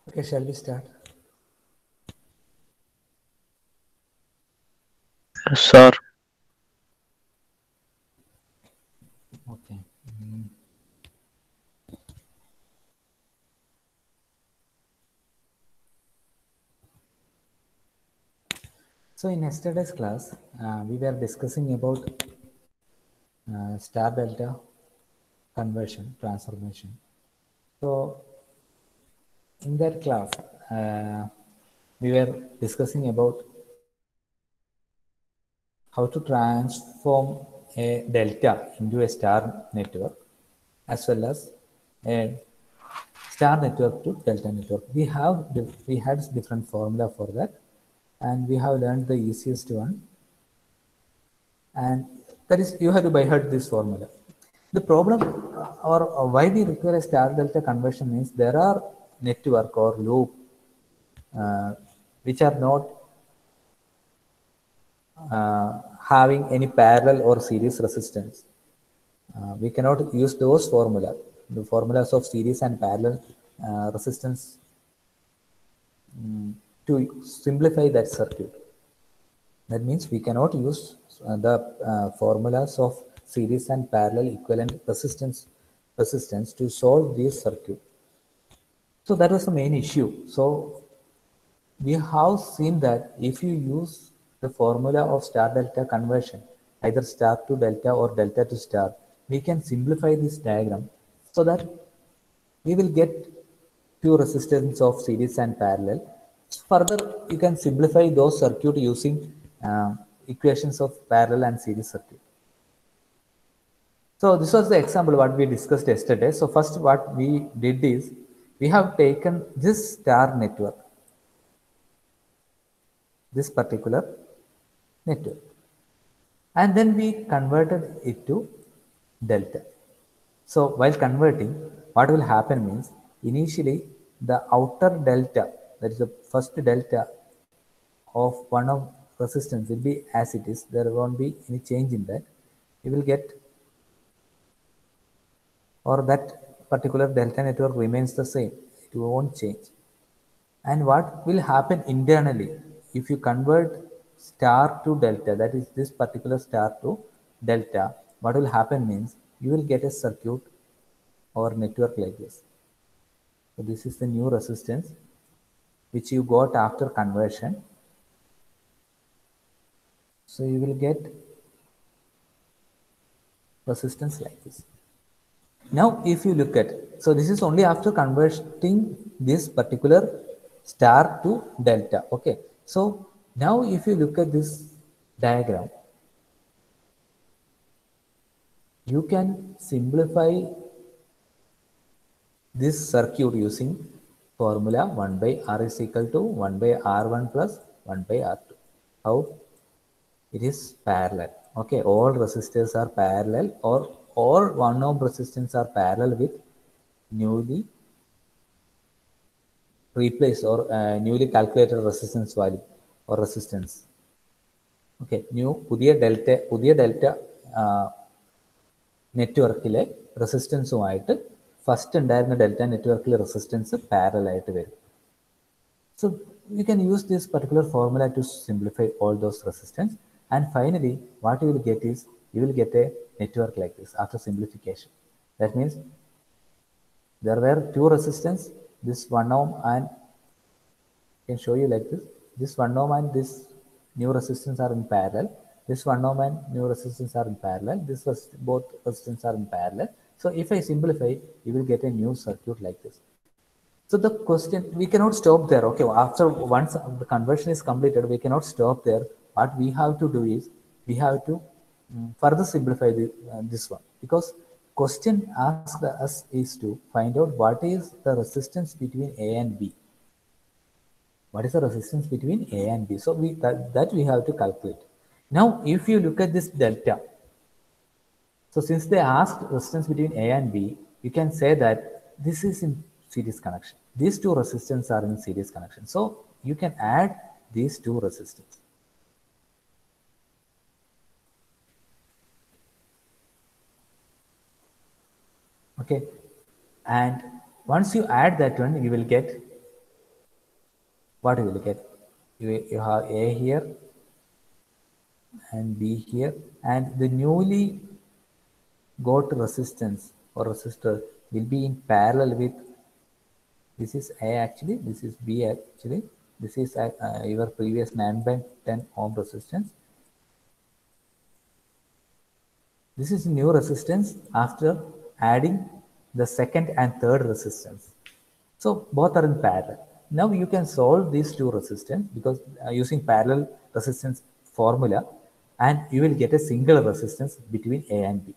Okay, shall we start? Sir, Okay. So in yesterday's class, we were discussing about star delta conversion transformation. So in that class, we were discussing about how to transform a delta into a star network as well as a star network to delta network. We had different formula for that, and we have learned the easiest one, and that is you have to by heart this formula. The problem or why we require a star delta conversion means there are network or loop which are not having any parallel or series resistance. We cannot use those formula, the formulas of series and parallel resistance to simplify that circuit. That means we cannot use the formulas of series and parallel equivalent resistance to solve this circuit. So that was the main issue. So we have seen that if you use the formula of star delta conversion, either star to delta or delta to star, we can simplify this diagram so that we will get few resistance of series and parallel. Further, you can simplify those circuit using equations of parallel and series circuit. So this was the example what we discussed yesterday. So first what we did is we have taken this star network, this particular network, and then we converted it to delta. So while converting, what will happen means initially the outer delta, that is the first delta of one of resistance will be as it is. There won't be any change in that. You will get, or that particular delta network remains the same. It won't change. And what will happen internally if you convert star to delta, that is this particular star to delta, what will happen means you will get a circuit or network like this. So this is the new resistance which you got after conversion. So you will get resistance like this. Now if you look at, so this is only after converting this particular star to delta. Okay. So now if you look at this diagram, you can simplify this circuit using formula 1 by R is equal to 1 by R1 plus 1 by R2. How? It is parallel. Okay, all resistors are parallel, or all 1 ohm resistance are parallel with newly replaced or newly calculated resistance value or resistance. Okay, പുതിയ delta നെറ്റ്വർക്കിലെ റെസിസ്റ്റൻസുമായിട്ട് first ഉണ്ടായിരുന്ന delta നെറ്റ്വർക്കിലെ resistance parallel ആയിട്ട് വരും. So you can use this particular formula to simplify all those resistance, and finally what you will get is you will get a network like this after simplification. That means there were two resistance, this 1 ohm, and I can show you like this. This 1 ohm and this new resistance are in parallel. This 1 ohm and new resistance are in parallel. This was both resistance are in parallel. So if I simplify, you will get a new circuit like this. So the question, we cannot stop there. Okay, after once the conversion is completed, we cannot stop there. What we have to do is we have to further simplify this one, because question asked us is to find out what is the resistance between A and B. What is the resistance between A and B? So that we have to calculate. Now, if you look at this delta, so since they asked resistance between A and B, you can say that this is in series connection. These two resistance are in series connection. So you can add these two resistance. Okay. And once you add that one, you will get what you will get? You have A here and B here, and the newly got resistance or resistor will be in parallel with, this is A actually, this is B actually, this is your previous 9 by 10 ohm resistance. This is new resistance after adding the second and third resistance. So both are in parallel. Now you can solve these two resistance because using parallel resistance formula, and you will get a single resistance between A and B.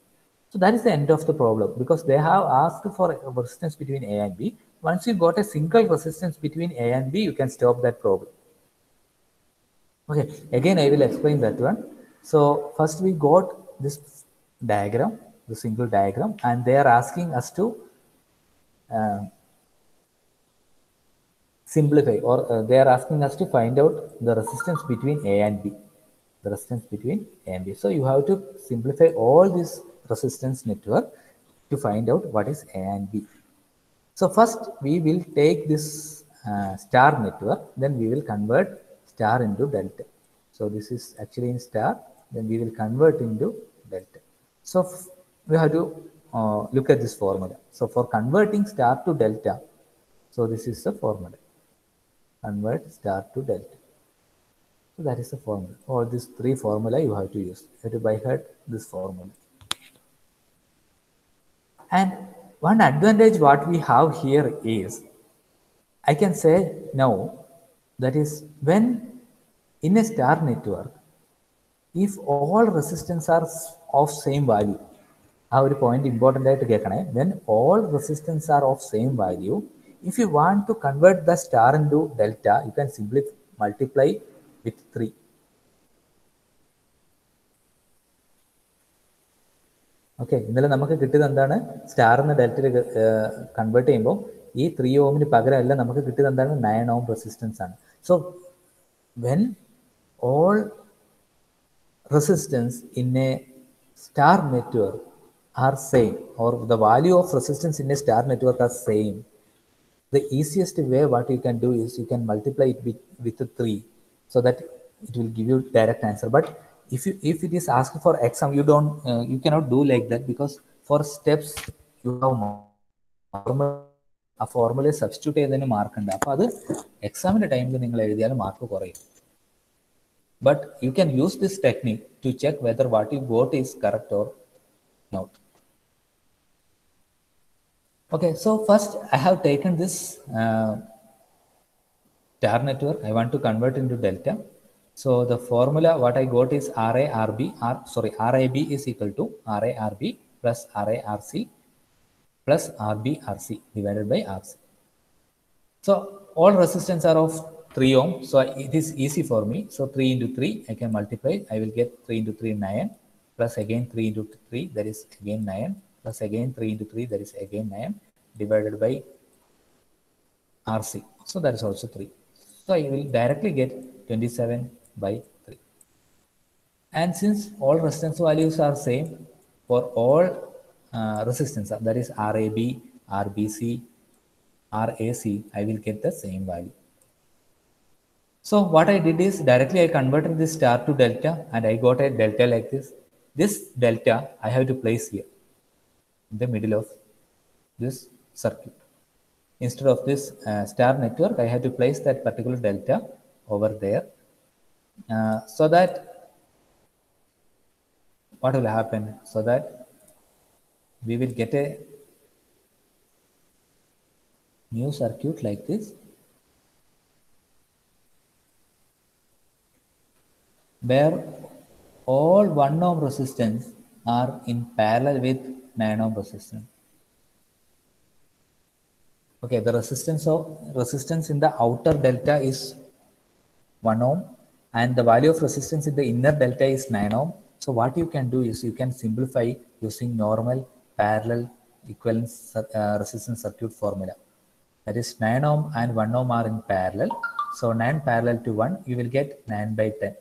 So that is the end of the problem because they have asked for a resistance between A and B. Once you got a single resistance between A and B, you can stop that problem. Okay, again I will explain that one. So first we got this diagram, the single diagram, and they are asking us to uh, simplify, or they are asking us to find out the resistance between A and B. The resistance between A and B. So you have to simplify all this resistance network to find out what is A and B. So first we will take this star network, then we will convert star into delta. So this is actually in star, then we will convert into delta. So we have to look at this formula. So for converting star to delta, so this is the formula. Convert star to delta. So that is the formula. All these three formula you have to use. You have to by heart this formula. And one advantage what we have here is, I can say now, that is when in a star network, if all resistance are of same value, ആ ഒരു point important ആയിട്ട് കേൾക്കണേ, when all resistance are of same value, if you want to convert the star into delta, you can simply multiply with 3. Okay, ഇന്നലെ നമുക്ക് കിട്ടിയത് എന്താണ്? സ്റ്റാറിന് ഡെൽറ്റയിൽ convert ചെയ്യുമ്പോൾ ഈ 3 ഓമിന് പകരമല്ല നമുക്ക് കിട്ടിയത് എന്താണ്? 9 ഓം റെസിസ്റ്റൻസ് ആണ്. So when all resistance in a star network are same, or the value of resistance in a star network are same, the easiest way what you can do is you can multiply it with 3, so that it will give you direct answer. But if it is asked for exam, you don't you cannot do like that, because for steps you have ആ formula substitute ചെയ്തതിന് mark ഉണ്ട്. അപ്പോൾ അത് എക്സാമിൻ്റെ ടൈമിൽ നിങ്ങൾ എഴുതിയാൽ mark കുറയും. But you can use this technique to check whether what you got is correct or not. Okay, so first I have taken this star network. I want to convert into delta. So the formula what I got is RAB is equal to RARB plus RARC plus RBRC divided by RC. So all resistance are of 3 ohm, so it is easy for me. So 3 into 3 I can multiply. I will get 3 into 3 9 plus again 3 into 3, that is again 9, plus again 3 into 3, that is again 9, divided by RC. So that is also 3. So I will directly get 27 by 3. And since all resistance values are same for all resistance, that is RAB, RBC, RAC, I will get the same value. So what I did is directly I converted this star to delta, and I got a delta like this. This delta I have to place here in the middle of this circuit. Instead of this star network, I have to place that particular delta over there, so that what will happen? So that we will get a new circuit like this, where all 1 ohm resistance are in parallel with 9 ohm resistance. Okay, the resistance in the outer delta is 1 ohm, and the value of resistance in the inner delta is 9 ohm. So what you can do is you can simplify using normal parallel equivalence resistance circuit formula. That is 9 ohm and 1 ohm are in parallel. So 9 parallel to 1, you will get 9 by 10.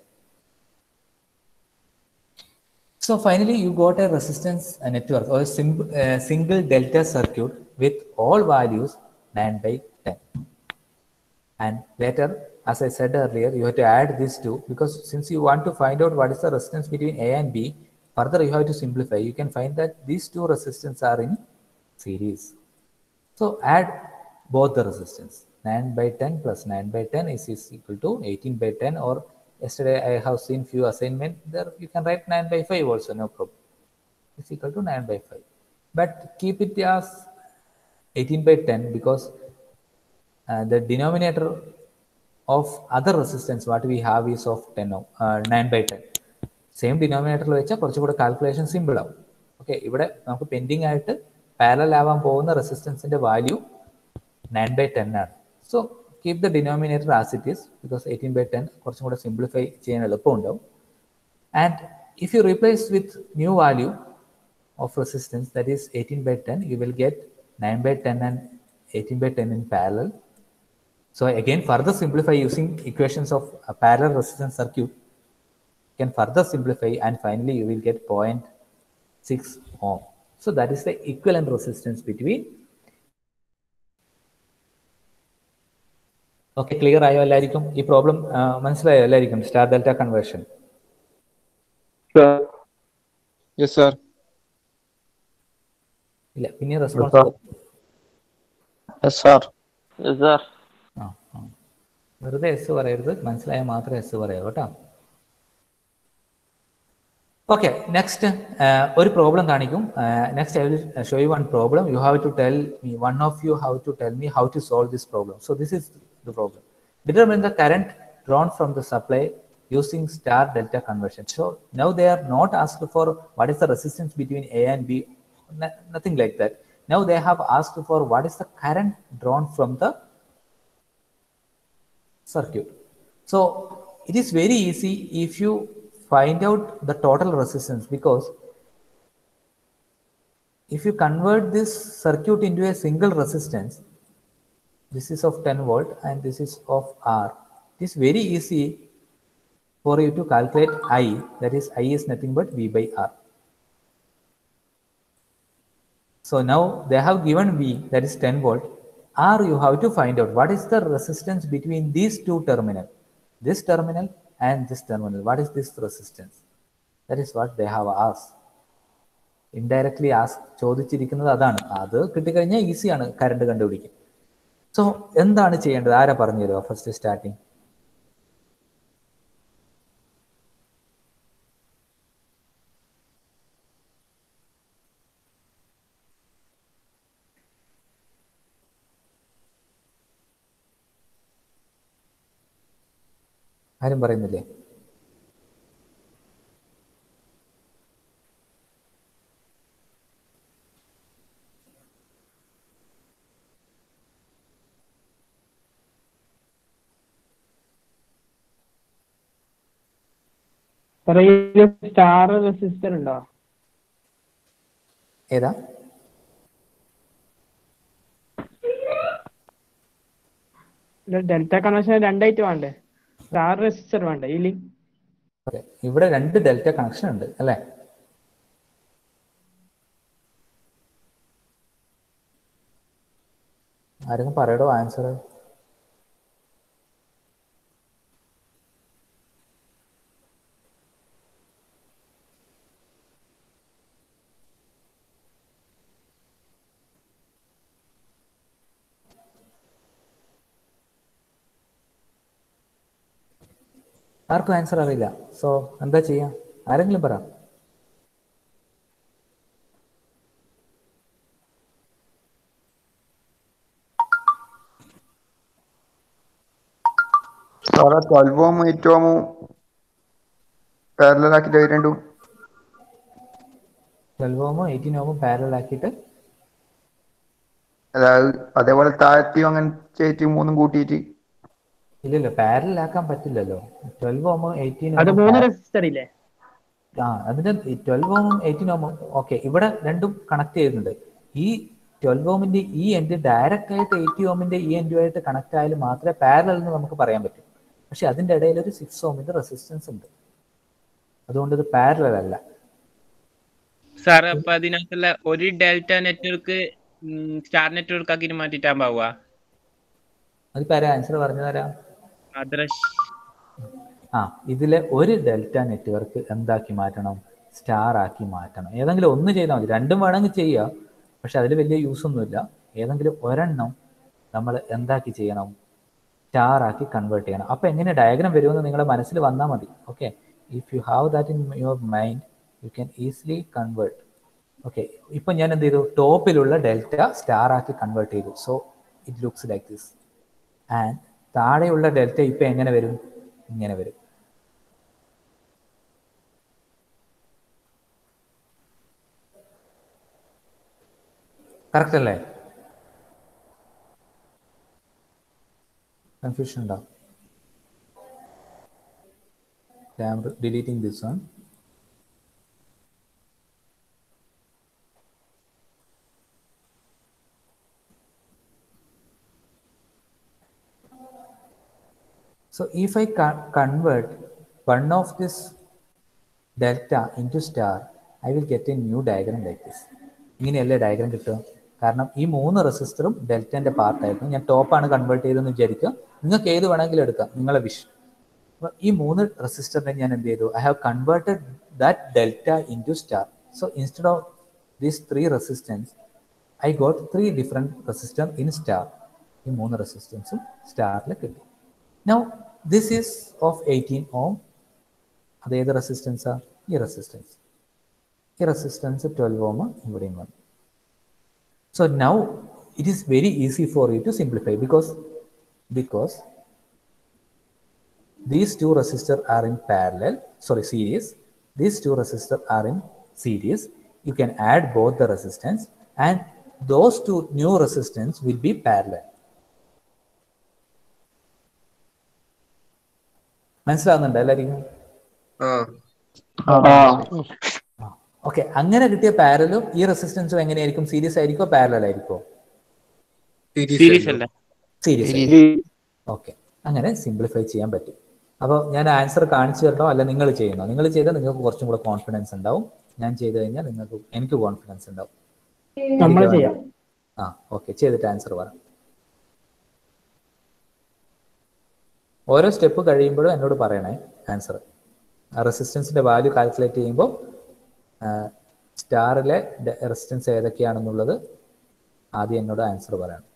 So finally, you got a resistance network or a single delta circuit with all values 9 by 10. And later, as I said earlier, you have to add these two, because since you want to find out what is the resistance between A and B, further you have to simplify. You can find that these two resistance are in series. So add both the resistance. 9 by 10 plus 9 by 10 is equal to 18 by 10, or yesterday I have seen few assignment there, you can write 9 by 5 also, no problem. It's equal to 9 by 5. But keep it as 18 by 10 because the denominator of other resistance what we have is of 10 9 by 10. Same ഡിനോമിനേറ്ററിൽ വെച്ചാൽ കുറച്ചുകൂടെ calculation simple ആവും. Okay, ഇവിടെ നമുക്ക് pending ആയിട്ട് parallel ആവാൻ പോകുന്ന റെസിസ്റ്റൻസിന്റെ വാല്യൂ 9 by 10 ആണ്. So keep the denominator as it is, because 18 by 10 കുറച്ചും കൂടെ സിംപ്ലിഫൈ ചെയ്യാൻ എളുപ്പമുണ്ടാവും. And if you replace with new value of resistance, that is 18 by 10, you will get 9 by 10 and 18 by 10 in parallel. So again, further simplify using equations of a parallel resistance circuit. You can further simplify and finally you will get 0.6 ohm. So that is the equivalent resistance between. Okay, clear ayo ellarikkum ee problem manasilayo ellarikkum star delta conversion? Sir. Yes sir. ഇല്ല, പിന്നെ response. വെറുതെ S പറയരുത്, മനസ്സിലായാൽ മാത്രമേ yes പറയാവൂ കേട്ടോ. Okay, next ഒരു problem കാണിക്കും. Next I will show you one problem. You have to tell me, one of you have to tell me how to solve this problem. So this is the problem. Determine the current drawn from the supply using star delta conversion. So now they are not asked for what is the resistance between A and B, nothing like that. Now they have asked for what is the current drawn from the circuit. So it is very easy if you find out the total resistance, because if you convert this circuit into a single resistance, this is of 10 volt and this is of R. It is very easy for you to calculate I, that is I is nothing but V by R. So now they have given V, that is 10 volt. R you have to find out what is the resistance between these two terminals, this terminal and this terminal. What is this resistance? That is what they have asked. Indirectly asked, ചോദിച്ചിരിക്കുന്നത് അതാണ്. അത് കിട്ടിക്കഴിഞ്ഞാൽ ഈസിയാണ് current കണ്ടുപിടിക്കാൻ. So എന്താണ് ചെയ്യേണ്ടത്? ആരാ പറഞ്ഞു തരുമോ ഫസ്റ്റ് സ്റ്റാർട്ടിങ്? ആരും പറയുന്നില്ലേ? സ്റ്റാർ റെസിസ്റ്റർ ഉണ്ടോ? ഏതാ? ഡെൽറ്റ കണക്ഷൻ രണ്ടായിട്ട് വേണ്ടേ? സ്റ്റാർ റെസിസ്റ്റർ വേണ്ടേ ഇതില്? ഇവിടെ രണ്ട് ഡെൽറ്റ കണക്ഷൻ ഉണ്ട് അല്ലേ? ആരെങ്കിലും പറയടോ ആൻസർ. ആർക്കും ആൻസർ അറിയില്ല. സോ എന്താ ചെയ്യാം? ആരെങ്കിലും പറ. സാറേ 12 ohm 8 ohm പാരലൽ ആക്കിയിട്ട് രണ്ടും 12 ohm 18 ohm പാരലൽ ആക്കിയിട്ട്, അതേപോലെ താഴ്ത്തിയും അങ്ങനെ ചെയ്തിട്ട് മൂന്നും കൂട്ടിയിട്ട്. ഇല്ലല്ലോ, പാരലൽ ആക്കാൻ പറ്റില്ലല്ലോ. 12 ohm 18 അത് ohm മൂന്ന് റെസിസ്റ്റർ ഇല്ലേ? അതിന്റെ 12 ohm 18 ohm ഓക്കെ, ഇവിടെ രണ്ടും കണക്ട് ചെയ്യുന്നുണ്ട്. ഈ 12 ohmന്റെ ഈ എൻഡ് ഡയറക്റ്റ് ആയിട്ട് 80 ohmന്റെ ഈ എൻഡുമായിട്ട് കണക്ട് ആയാലും മാത്രമേ പാരലൽ എന്ന് നമുക്ക് പറയാൻ പറ്റൂ. പക്ഷെ അതിന്റെ ഇടയിൽ ഒരു 6 ohmന്റെ റെസിസ്റ്റൻസ് ഉണ്ട്, അതുകൊണ്ട് ഇത് പാരലൽ അല്ല. സാർ അപ്പൊ അതിനകത്തുള്ള ഒരു ഡെൽറ്റ നെറ്റ്വർക്ക് സ്റ്റാർ നെറ്റ്വർക്ക് ആക്കി മാറ്റിട്ടാൻ പോവുക? അതിപ്പോ ആരാ ആൻസർ പറഞ്ഞു തരാം? അദ്രഷ് ഇതിലെ ഒരു ഡെൽറ്റ നെറ്റ്വർക്ക് എന്താക്കി മാറ്റണം? സ്റ്റാർ ആക്കി മാറ്റണം. ഏതെങ്കിലും ഒന്ന് ചെയ്താൽ മതി. രണ്ടും വേണമെങ്കിൽ ചെയ്യുക, പക്ഷെ അതിൽ വലിയ യൂസ് ഒന്നുമില്ല. ഏതെങ്കിലും ഒരെണ്ണം നമ്മൾ എന്താക്കി ചെയ്യണം? സ്റ്റാർ ആക്കി കൺവേർട്ട് ചെയ്യണം. അപ്പോൾ എങ്ങനെ ഡയഗ്രാം വരുമെന്ന് നിങ്ങളുടെ മനസ്സിൽ വന്നാൽ മതി. Okay, if you have that in your mind you can easily convert. Okay, ഇപ്പം ഞാൻ എന്ത് ചെയ്തു? ടോപ്പിലുള്ള ഡെൽറ്റ സ്റ്റാർ ആക്കി കൺവേർട്ട് ചെയ്തു. So it looks like this. And താഴെയുള്ള ഡെൽറ്റ ഇപ്പം എങ്ങനെ വരും? ഇങ്ങനെ വരും. കറക്റ്റ് അല്ലേ? കൺഫ്യൂഷൻ ഉണ്ടോ? I am deleting this one. So if I convert one of this delta into star, I will get a new diagram like this. ഇങ്ങനെയല്ലേ diagram കിട്ടുക? കാരണം ഈ 3 റെസിസ്റ്ററും ഡെൽറ്റൻ്റെ പാർട്ടായിരുന്നു. ഞാൻ ടോപ്പാണ് കൺവേർട്ട് ചെയ്തതെന്ന് വിചാരിക്കുക. നിങ്ങൾക്ക് ഏത് വേണമെങ്കിലും എടുക്കാം, നിങ്ങളെ വിഷ്. അപ്പോൾ ഈ 3 റെസിസ്റ്ററിനെ ഞാൻ എന്ത് ചെയ്തു? I have converted that delta into star. So instead of these 3 resistance I got 3 different resistor in star. ഈ 3 റെസിസ്റ്റൻസും സ്റ്റാറിൽ കിട്ടി. Now this is of 18 ohm. അത് ഏത് റെസിസ്റ്റൻസാണ്? ഈ റെസിസ്റ്റൻസ്. ഈ റെസിസ്റ്റൻസ് 12 ohm ഇവിടെയും വന്നു. So now it is very easy for you to simplify because these two resistors are in series. These two resistors are in series. You can add both the resistance and those two new resistance will be parallel. മനസ്സിലാവുന്നുണ്ടോ എല്ലാവർക്കും? Okay, അങ്ങനെ കിട്ടിയ പാരലും ഈ റെസിസ്റ്റൻസും എങ്ങനെയായിരിക്കും? Series ആയിരിക്കോ parallel ആയിരിക്കോ? Series. Okay, അങ്ങനെ സിംപ്ലിഫൈ ചെയ്യാൻ പറ്റും. അപ്പോൾ ഞാൻ ആൻസർ കാണിച്ചു തരണോ അല്ല നിങ്ങൾ ചെയ്യണോ? നിങ്ങൾ ചെയ്താൽ നിങ്ങൾക്ക് കുറച്ചും കൂടെ കോൺഫിഡൻസ് ഉണ്ടാവും. ഞാൻ ചെയ്ത് കഴിഞ്ഞാൽ എനിക്ക് കോൺഫിഡൻസ് ഉണ്ടാവും. നമ്മൾ ചെയ്യാം. ഓക്കെ, ചെയ്തിട്ട് ആൻസർ പറയാം. ഓരോ സ്റ്റെപ്പ് കഴിയുമ്പോഴും എന്നോട് പറയണേ ആൻസർ. റെസിസ്റ്റൻസിന്റെ വാല്യൂ കാൽക്കുലേറ്റ് ചെയ്യുമ്പോൾ സ്റ്റാറിലെ റെസിസ്റ്റൻസ് ഏതൊക്കെയാണെന്നുള്ളത് ആദ്യം എന്നോട് ആൻസർ പറയണം.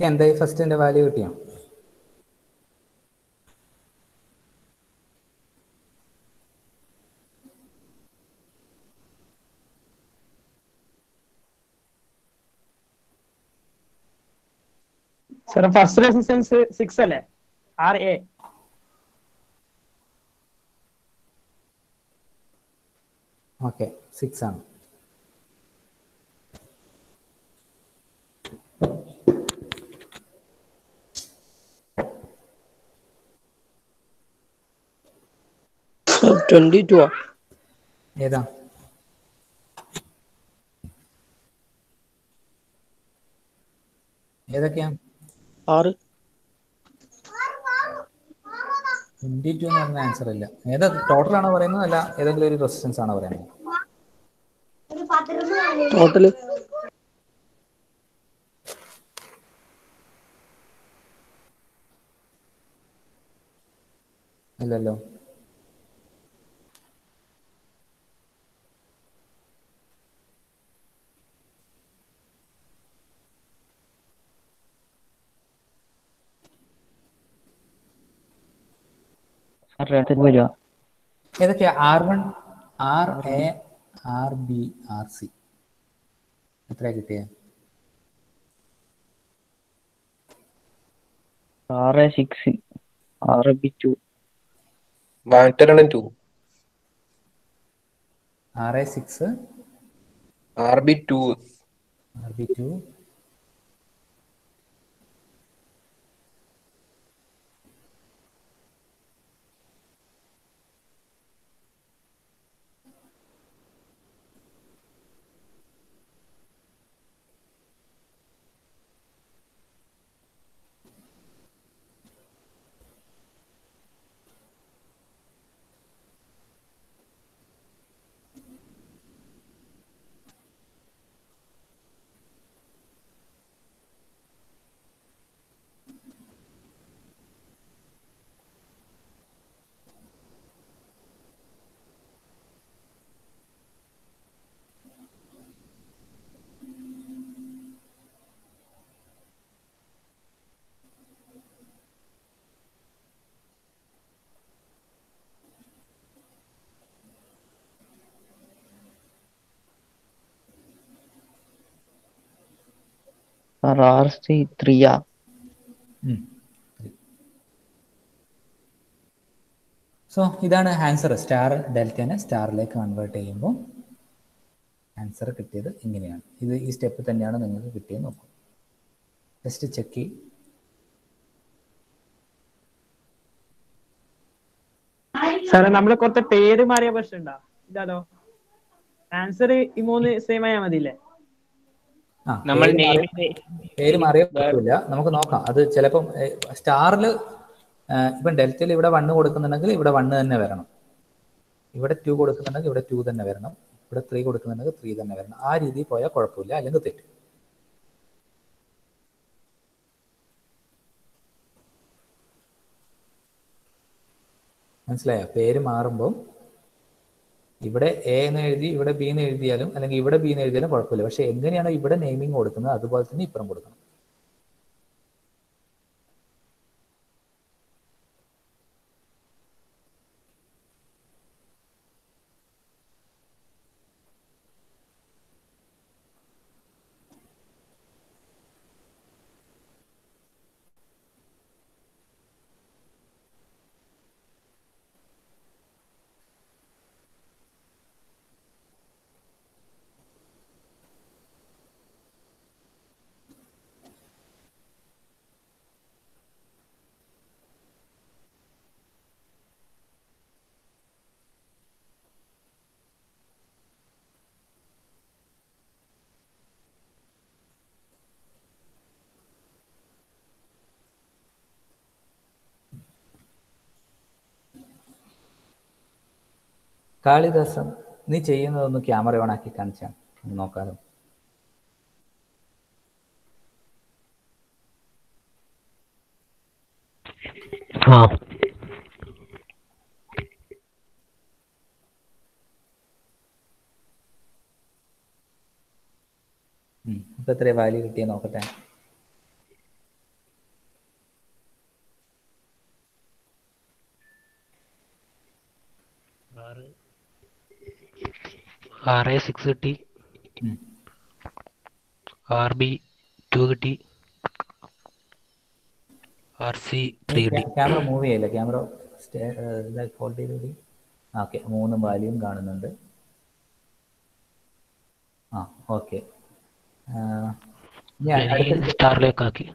എന്തായി ഫസ്റ്റിൻ്റെ വാല്യൂ കിട്ടിയോ? സാറേ ഫസ്റ്റ് റെസിസ്റ്റൻസ് 6 അല്ലേ? RA. ഓക്കെ 6 ആണ്. ഏതാ? ഏതൊക്കെയാ? 6. 22 എന്ന് പറഞ്ഞ ആൻസർ ഇല്ല. ഏതാ ടോട്ടൽ ആണോ പറയുന്നത് അല്ല ഏതെങ്കിലും ഒരു റെസിസ്റ്റൻസ് ആണോ പറയുന്നത്? ടോട്ടല് ഇല്ലല്ലോ. ഏതൊക്കെയാ? R1, RA, RB, RC. എത്രയാ കിട്ടിയത്? RA 6, RB 2. മാറ്റരണം 2. RA 6, RB 2. RB 2, RC 3. So ഇതാണ് ആൻസർ. സ്റ്റാർ ഡെൽറ്റനെ സ്റ്റാറിലേക്ക് കൺവേർട്ട് ചെയ്യുമ്പോൾ ആൻസർ കിട്ടിയത് ഇങ്ങനെയാണ്. ഇത് ഈ സ്റ്റെപ്പ് തന്നെയാണ് നിങ്ങൾക്ക് കിട്ടിയത്. നോക്കും, ജസ്റ്റ് ചെക്ക് ചെയ്യും. സാറേ നമ്മള് കുറച്ച് പേര് മാറിയ പ്രശ്നം ഉണ്ടോ? ഇതാലോ ആൻസർ ഈ 3 സെയിം ആയാൽ മതിയില്ലേ? നമ്മൾ പേര് മാറിയ കുഴപ്പമില്ല. നമുക്ക് നോക്കാം. അത് ചിലപ്പം സ്റ്റാറിൽ ഇപ്പം ഡെൽറ്റയിൽ ഇവിടെ 1 കൊടുക്കുന്നുണ്ടെങ്കിൽ ഇവിടെ 1 തന്നെ വരണം. ഇവിടെ 2 കൊടുക്കുന്നുണ്ടെങ്കിൽ ഇവിടെ 2 തന്നെ വരണം. ഇവിടെ 3 കൊടുക്കുന്നുണ്ടെങ്കിൽ 3 തന്നെ വരണം. ആ രീതിയിൽ പോയാൽ കുഴപ്പമില്ല, അല്ലെങ്കിൽ തെറ്റും. മനസ്സിലായോ? പേര് മാറുമ്പോൾ ഇവിടെ എ എന്ന് എഴുതി ഇവിടെ ബി എന്ന് എഴുതിയാലും അല്ലെങ്കിൽ ഇവിടെ ബി എന്ന് എഴുതിയാലും കുഴപ്പമില്ല. പക്ഷെ എങ്ങനെയാണോ ഇവിടെ നെയിമിംഗ് കൊടുക്കുന്നത് അതുപോലെ തന്നെ ഇപ്പുറം കൊടുക്കണം. കാളിദാസം, നീ ചെയ്യുന്നതൊന്ന് ക്യാമറ ഓൺ ആക്കി കാണിച്ചാൽ നോക്കാലോ. ഇപ്പൊ എത്രയാ വാല്യൂ കിട്ടിയ നോക്കട്ടെ. RA6 കിട്ടി, RB2 കിട്ടി, RC3 കിട്ടി. ക്യാമറ മൂവ് ചെയ്യില്ല, ക്യാമറ ഹോൾഡ് ചെയ്ത് കൂടി. ഓക്കെ, 3 വാല്യൂം കാണുന്നുണ്ട്. ഓക്കെ. സ്റ്റാറിലേക്ക് ആക്കി.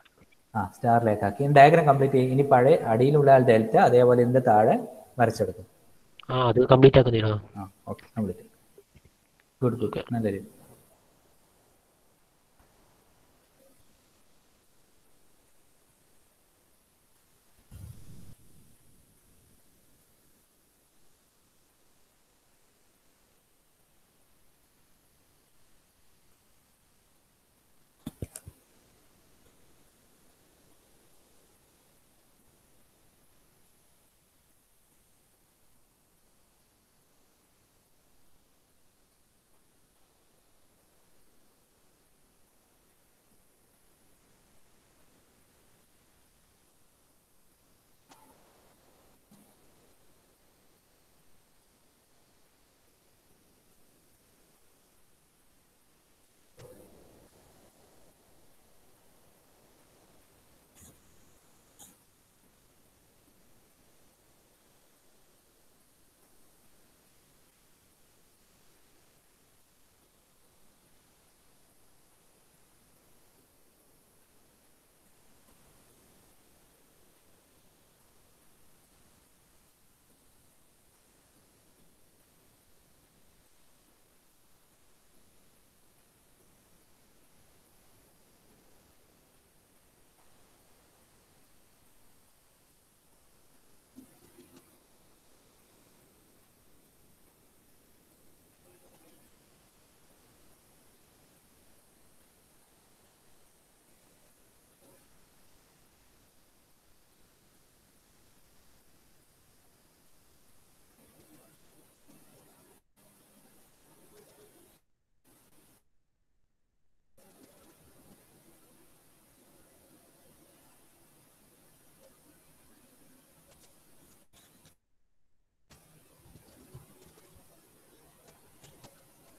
സ്റ്റാറിലേക്ക് ആക്കി. ഡയഗ്രാം കംപ്ലീറ്റ് ചെയ്യും. ഇനി പഴയ അടിയിലുള്ള ആൾ ഡെൽറ്റ, അതേപോലെ ഇതിന്റെ താഴെ വരച്ചെടുക്കും. അത് കംപ്ലീറ്റ് ആക്കുന്നതിനോ? Okay, complete. ഗുഡ്, നല്ല രീതി.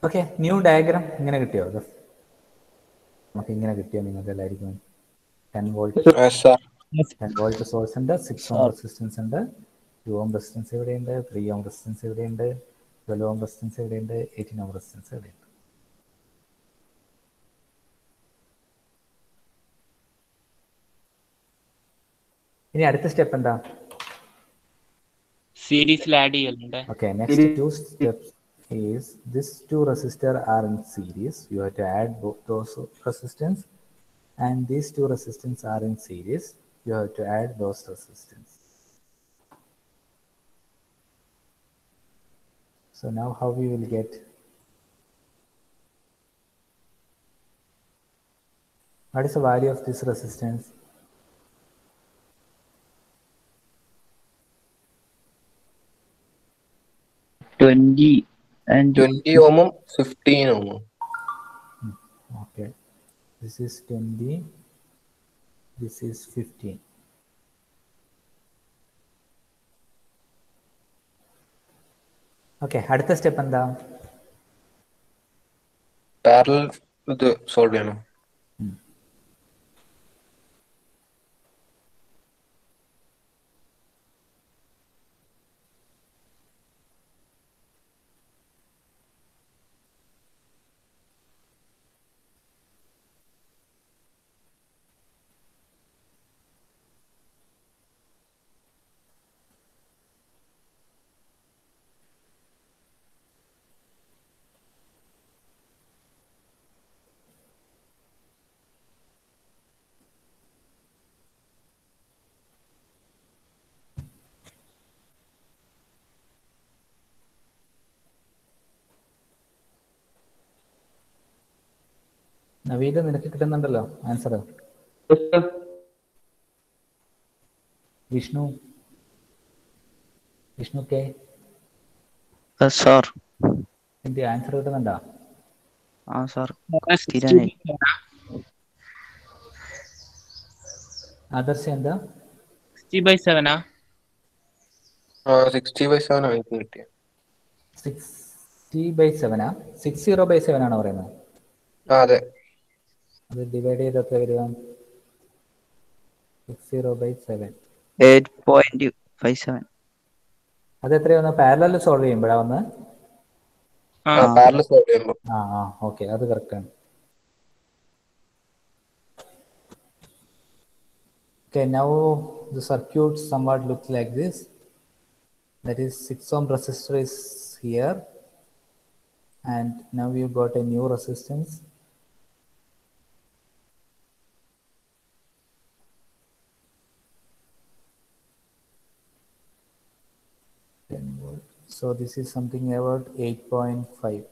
ഓക്കെ, ന്യൂ ഡയഗ്രാം ഇങ്ങനെ കിട്ടിയോ? നമുക്ക് ഇങ്ങനെ കിട്ടിയോ നിങ്ങൾക്ക് എല്ലാവർക്കും? 10 വോൾട്ട് സോഴ്സ് ഉണ്ട്, 6 ഓം റെസിസ്റ്റൻസ് ഉണ്ട്, 2 ഓം റെസിസ്റ്റൻസ് ഇവിടെയുണ്ട്, 3 ഓം റെസിസ്റ്റൻസ് ഇവിടെയുണ്ട്, 12 ഓം റെസിസ്റ്റൻസ് ഇവിടെയുണ്ട്, 18 ഓം റെസിസ്റ്റൻസ് ഇവിടെയുണ്ട്. ഇനി അടുത്ത സ്റ്റെപ്പ് എന്താ? സീരീസിൽ ആഡ് ചെയ്യലുണ്ട്. Okay, next 2 steps is these 2 resistors are in series. You have to add both those resistance, and these 2 resistance are in series. You have to add those resistance. So now how we will get? What is the value of this resistance? 20 and 20 ohmum 15 ohmum. Okay, this is 20, this is 15. Okay, അടുത്ത step എന്താ? Parallel ഇത് solve ചെയ്യണം. നവീദ്, നിനക്ക് കിട്ടുന്നുണ്ടല്ലോ answer? Vishnu K, sir എന്ത് answer കിട്ടുന്നുണ്ടോ? Sir ആദർശ എന്താ? 60/7 60/7 ആയിരിക്കും കിട്ടിയ. 6 T/7 6/7 ആണോ പറയുന്നത്? അതെ. അത് ഡിവൈഡ് ചെയ്ത് എത്ര വരിക? 60/7. 8.57. അത് എത്രയാണ് പാരലൽ സോൾവ് ചെയ്യുമ്പോഴാണ് വന്ന്? പാരലൽ സോൾവ് ചെയ്യുമ്പോൾ. ഓക്കെ, അത് കറക്റ്റാണ്. Okay, now the circuit somewhat looks like this. That is 6 ohm resistor is here, and now you got a new resistance. So this is something about 8.5.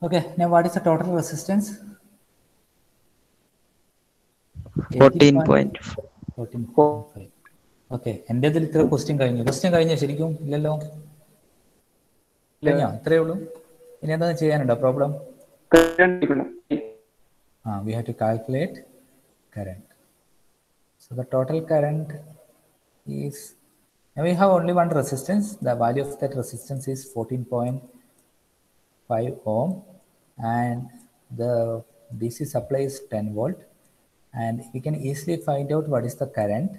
Okay, now what is the total resistance? 14.5. 14.5. Okay, എൻ്റെ ഇതിൽ ഇത്ര question കഴിഞ്ഞോ ശരിക്കും? ഇല്ലല്ലോ, കഴിഞ്ഞോ? ഇത്രയേ ഉള്ളൂ. ഇനി എന്താ ചെയ്യാനുണ്ടോ? Problem we have to calculate current. So the total current is, now we have only one resistance. The value of that resistance is 14.5 ohm, and the DC supply is 10 volt, and we can easily find out what is the current.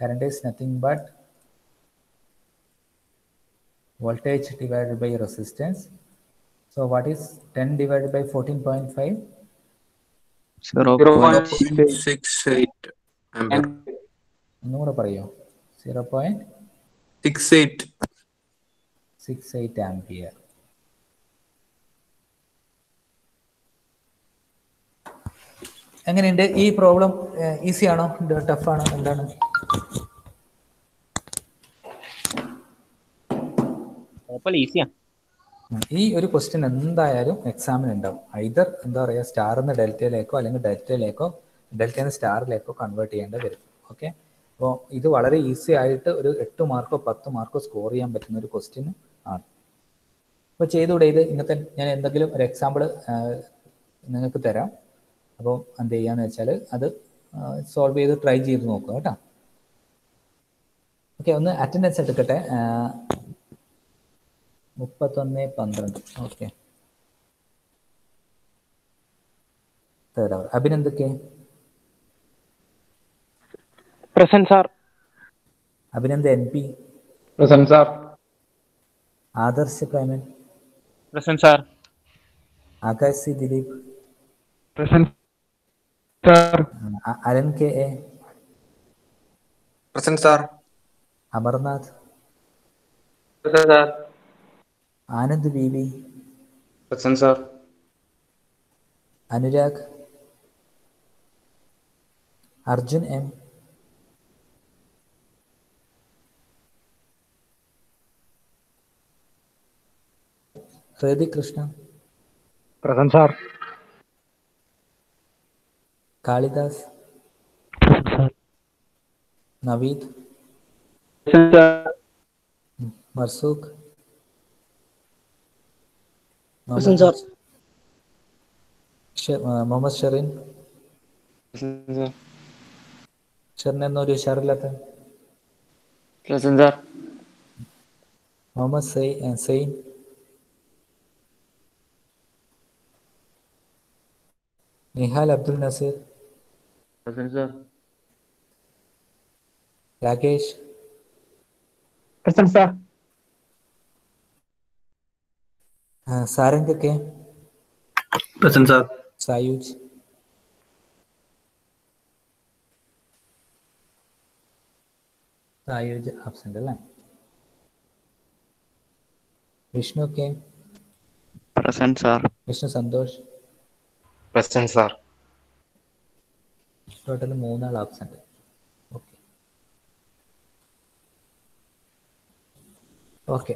Current is nothing but voltage divided by resistance. So what is 10 divided by 14.5? 0.68 ampere. ഒന്നുകൂടെ പറയോ? 0.68 ampere. എങ്ങനെയുണ്ട് ഈ problem? Easy ആണോ, tough ആണോ, എന്താണ്? ഈ ഒരു question എന്തായാലും എക്സാമിന് ഉണ്ടാവും. ഐദർ എന്താ പറയുക, സ്റ്റാറിൽ നിന്ന് ഡെൽറ്റയിലേക്കോ അല്ലെങ്കിൽ ഡെൽറ്റയിൽ നിന്ന് സ്റ്റാറിലേക്കോ കൺവേർട്ട് ചെയ്യേണ്ടി വരും. ഓക്കെ, അപ്പോൾ ഇത് വളരെ ഈസി ആയിട്ട് ഒരു 8 മാർക്കോ 10 മാർക്കോ സ്കോർ ചെയ്യാൻ പറ്റുന്ന ഒരു ക്വസ്റ്റ്യൻ ആണ്. അപ്പോൾ ചെയ്തുകൂടെ ഇത്? ഇന്നത്തെ ഞാൻ എന്തെങ്കിലും ഒരു എക്സാമ്പിൾ നിങ്ങൾക്ക് തരാം. അപ്പോൾ എന്ത് ചെയ്യാന്ന് വെച്ചാൽ അത് സോൾവ് ചെയ്ത് ട്രൈ ചെയ്ത് നോക്കുക കേട്ടോ. ഓക്കെ, ഒന്ന് അറ്റൻഡൻസ് എടുക്കട്ടെ. 31-12. Okay, third hour. അഭിനന്ദക്കെ? Present sir. Abhinand N P? Present sir. Adarsh Preman? Present sir. Akash C Dileep? Present sir. Alan K A? Present sir. Amarnath? Present sir. Anand V V? Present sir. Anurag? Arjun M? Hrithik Krishna? Present sir. Kalidas? Present sir. Naveed? Marzooq? Muhammad Sherin? Sherin എന്നൊരു ഉഷാറില്ലാത്ത? Muhammad Zain? Nihal Abdul Naseer? Rakesh? Present sir. Sarang K? Present sir. Sayuj? Sayuj absent അല്ലേ? Vishnu K? Present sir. Vishnu Santhosh? Present sir. Total 3 ആൾ absent. Okay okay.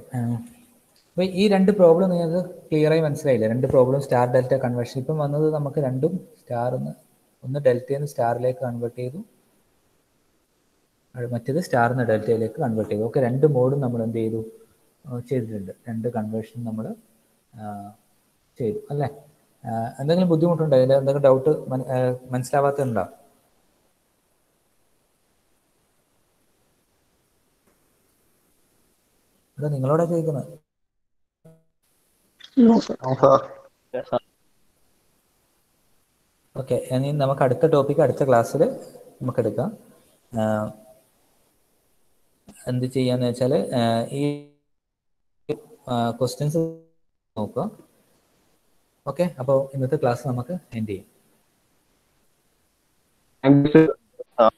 അപ്പോൾ ഈ 2 problem നിങ്ങൾക്ക് ക്ലിയറായി മനസ്സിലായില്ല? 2 problem star delta conversion. ഇപ്പം വന്നത് നമുക്ക് രണ്ടും സ്റ്റാറിന്ന്, ഒന്ന് ഡെൽറ്റയിൽ നിന്ന് സ്റ്റാറിലേക്ക് കൺവേർട്ട് ചെയ്തു, മറ്റേത് സ്റ്റാറിൽ നിന്ന് ഡെൽറ്റയിലേക്ക് കൺവേർട്ട് ചെയ്തു. ഓക്കെ, 2 മോഡും നമ്മൾ എന്ത് ചെയ്തു? ചെയ്തിട്ടുണ്ട്. 2 കൺവേർഷൻ നമ്മൾ ചെയ്തു അല്ലേ? എന്തെങ്കിലും ബുദ്ധിമുട്ടുണ്ടോ? അതിൽ എന്തെങ്കിലും ഡൗട്ട് മനസ്സിലാവാത്തതുണ്ടോ? അതാ നിങ്ങളോടാ ചോദിക്കുന്നത്. ഓക്കെ, ഇനി നമുക്ക് അടുത്ത ടോപ്പിക്ക് അടുത്ത ക്ലാസ്സിൽ നമുക്ക് എടുക്കാം. എന്ത് ചെയ്യാന്ന് വെച്ചാൽ ഈ ക്വസ്റ്റ്യൻസ് നോക്കുക. ഓക്കെ, അപ്പോൾ ഇന്നത്തെ ക്ലാസ് നമുക്ക് എൻഡ് ചെയ്യാം.